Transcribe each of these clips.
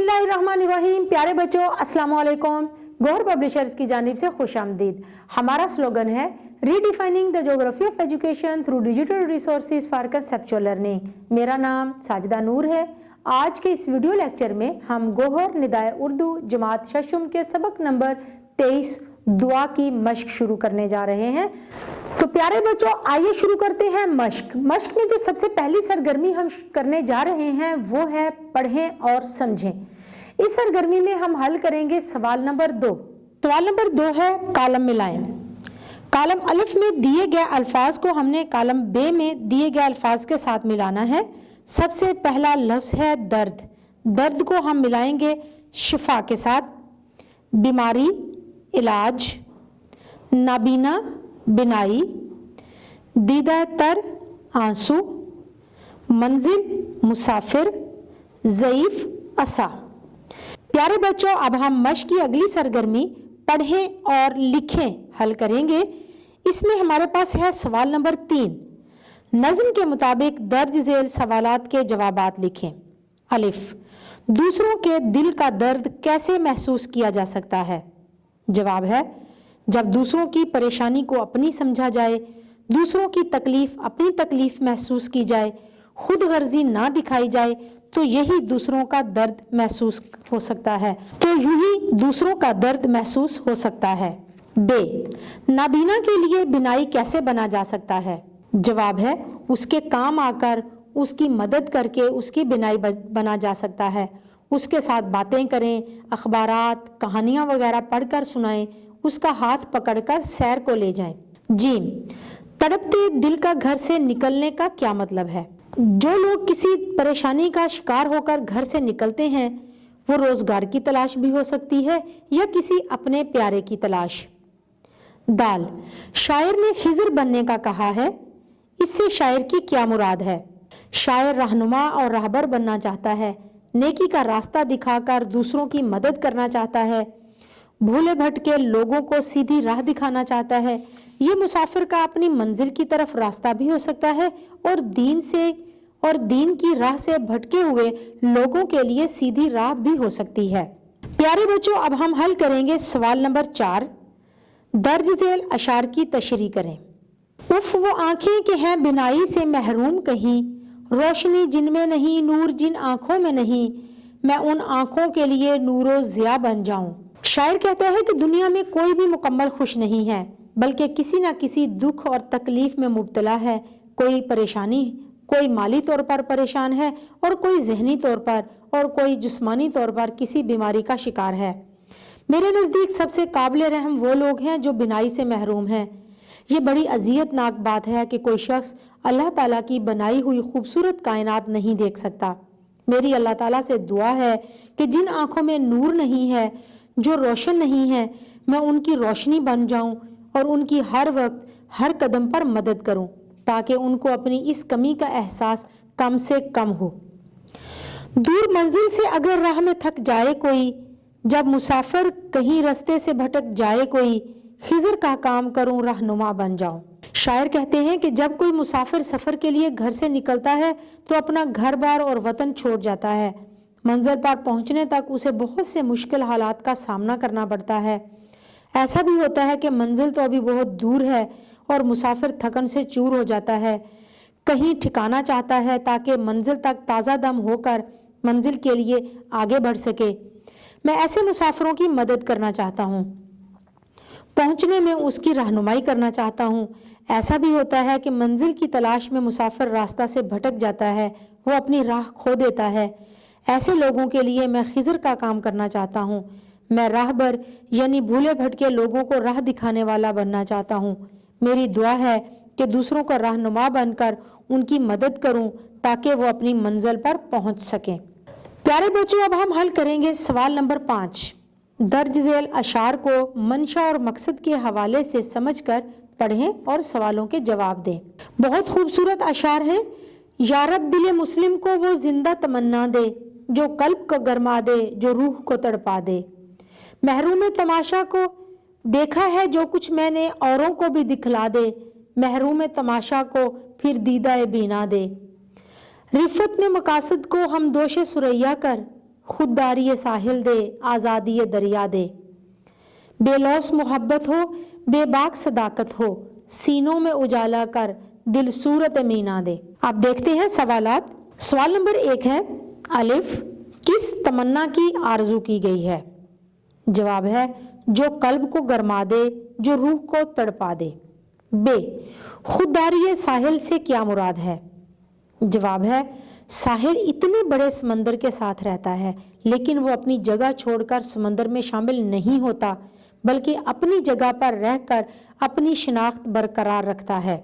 बिस्मिल्लाहिर्रहमानिर्रहीम। प्यारे बच्चों, अस्सलाम वालेकुम। गौहर पब्लिशर्स की जानिब से खुश आमदीद। हमारा स्लोगन है redefining the geography of education through digital resources for conceptual learning. मेरा नाम साजिदा नूर है। आज के इस वीडियो लेक्चर में हम गौहर निदाए उर्दू जमात शशुम के सबक नंबर 23 दुआ की मश्क शुरू करने जा रहे हैं। तो प्यारे बच्चों, आइए शुरू करते हैं मश्क। मश्क में जो सबसे पहली सरगर्मी हम करने जा रहे हैं वो है पढ़ें और समझें। इस सरगर्मी में हम हल करेंगे सवाल नंबर 2। सवाल नंबर 2 है कॉलम मिलाएं। कॉलम अलिफ में दिए गए अल्फाज को हमने कॉलम बे में दिए गए अल्फाज के साथ मिलाना है। सबसे पहला लफ्ज है दर्द। दर्द को हम मिलाएंगे शिफा के साथ। बीमारी, इलाज, नाबीना, बिनाई, दीदा तर, आंसू, मंजिल, मुसाफिर, ज़ईफ, असा। प्यारे बच्चों, अब हम मश्क की अगली सरगर्मी पढ़ें और लिखें हल करेंगे। इसमें हमारे पास है सवाल नंबर 3। नज़्म के मुताबिक दर्ज झेल सवालात के जवाबात लिखें। अलिफ, दूसरों के दिल का दर्द कैसे महसूस किया जा सकता है? जवाब है, जब दूसरों की परेशानी को अपनी समझा जाए, दूसरों की तकलीफ अपनी तकलीफ महसूस की जाए, खुद गर्जी ना दिखाई जाए, तो यही दूसरों का दर्द महसूस हो सकता है। तो यूं ही दूसरों का दर्द महसूस हो सकता है। बे, नाबीना के लिए बिनाई कैसे बना जा सकता है? जवाब है, उसके काम आकर उसकी मदद करके उसकी बिनाई बना जा सकता है। उसके साथ बातें करें, अखबारात, कहानियां वगैरह पढ़कर सुनाएं, उसका हाथ पकड़कर सैर को ले जाएं। जीम, तड़पते दिल का घर से निकलने का क्या मतलब है? जो लोग किसी परेशानी का शिकार होकर घर से निकलते हैं, वो रोजगार की तलाश भी हो सकती है या किसी अपने प्यारे की तलाश। दाल, शायर ने खिज़र बनने का कहा है, इससे शायर की क्या मुराद है? शायर रहनुमा और रहबर बनना चाहता है, नेकी का रास्ता दिखाकर दूसरों की मदद करना चाहता है, भूले भटके लोगों को सीधी राह दिखाना चाहता है। ये मुसाफिर का अपनी मंजिल की तरफ रास्ता भी हो सकता है और दीन की राह से भटके हुए लोगों के लिए सीधी राह भी हो सकती है। प्यारे बच्चों, अब हम हल करेंगे सवाल नंबर 4। दर्ज झेल अशार की तशरीह करें। उफ वो आंखें के हैं बिनाई से महरूम कहीं, रोशनी जिनमें नहीं, नूर जिन आंखों में नहीं, मैं उन आंखों के लिए नूरो ज़िया बन जाऊं। शायर कहता है कि दुनिया में कोई भी मुकम्मल खुश नहीं है, बल्कि किसी न किसी दुख और तकलीफ में मुब्तला है। कोई परेशानी, कोई माली तौर पर परेशान है और कोई जहनी तौर पर और कोई जिस्मानी तौर पर किसी बीमारी का शिकार है। मेरे नज़दीक सबसे काबिल रहम वो लोग हैं जो बिनाई से महरूम हैं। ये बड़ी अजियतनाक बात है कि कोई शख्स अल्लाह ताला की बनाई हुई खूबसूरत कायनात नहीं देख सकता। मेरी अल्लाह ताला से दुआ है कि जिन आँखों में नूर नहीं है, जो रोशन नहीं है, मैं उनकी रोशनी बन जाऊं और उनकी हर वक्त हर कदम पर मदद करूं, ताकि उनको अपनी इस कमी का एहसास कम से कम हो। दूर मंजिल से अगर राह में थक जाए कोई, जब मुसाफिर कहीं रास्ते से भटक जाए कोई, खिज़र का काम करूं रहनुमा बन जाऊं। शायर कहते हैं कि जब कोई मुसाफिर सफ़र के लिए घर से निकलता है तो अपना घर बार और वतन छोड़ जाता है। मंजिल पर पहुंचने तक उसे बहुत से मुश्किल हालात का सामना करना पड़ता है। ऐसा भी होता है कि मंजिल तो अभी बहुत दूर है और मुसाफिर थकन से चूर हो जाता है, कहीं ठिकाना चाहता है ताकि मंजिल तक ताज़ा दम होकर मंजिल के लिए आगे बढ़ सके। मैं ऐसे मुसाफिरों की मदद करना चाहता हूँ, पहुँचने में उसकी रहनुमाई करना चाहता हूँ। ऐसा भी होता है कि मंजिल की तलाश में मुसाफिर रास्ता से भटक जाता है, वो अपनी राह खो देता है। ऐसे लोगों के लिए मैं खिज़र का काम करना चाहता हूँ। मैं राहबर यानी भूले भटके लोगों को राह दिखाने वाला बनना चाहता हूँ। मेरी दुआ है कि दूसरों का रहनुमा बनकर उनकी मदद करूँ ताकि वो अपनी मंजिल पर पहुँच सकें। प्यारे बच्चों, अब हम हल करेंगे सवाल नंबर 5। दर्ज झेल अशार को मंशा और मकसद के हवाले से समझकर पढ़ें और सवालों के जवाब दें। बहुत खूबसूरत अशार हैं। या रब दिल मुस्लिम को वो जिंदा तमन्ना दे, जो कल्ब को गरमा दे, जो रूह को तड़पा दे। महरूम तमाशा को देखा है जो कुछ मैंने, औरों को भी दिखला दे। महरूम तमाशा को फिर दीदा बीना दे। रिफत में मकासद को हम दोषे सुरैया कर, खुददारी साहिल दे, आज़ादी दरिया दे। बेलौस मोहब्बत हो, बेबाक सदाकत हो, सीनों में उजाला कर, दिल सूरत मीना दे। आप देखते हैं सवालात। सवाल नंबर 1 है, अलिफ, किस तमन्ना की आरजू की गई है? जवाब है जो कल्ब को गरमा दे, जो रूह को तड़पा दे। बे, खुददारी साहिल से क्या मुराद है? जवाब है साहिल इतने बड़े समंदर के साथ रहता है, लेकिन वो अपनी जगह छोड़कर समंदर में शामिल नहीं होता, बल्कि अपनी जगह पर रहकर अपनी शिनाख्त बरकरार रखता है।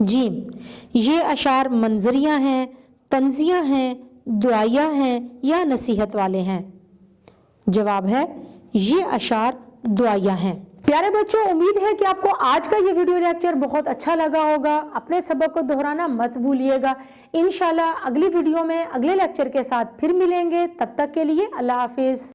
जीम, ये अशार मंजरिया हैं, तंजिया हैं, दुआया हैं या नसीहत वाले हैं? जवाब है ये अशार दुआया हैं। प्यारे बच्चों, उम्मीद है कि आपको आज का ये वीडियो लेक्चर बहुत अच्छा लगा होगा। अपने सबक को दोहराना मत भूलिएगा। इंशाल्लाह अगली वीडियो में अगले लेक्चर के साथ फिर मिलेंगे। तब तक के लिए अल्लाह हाफिज।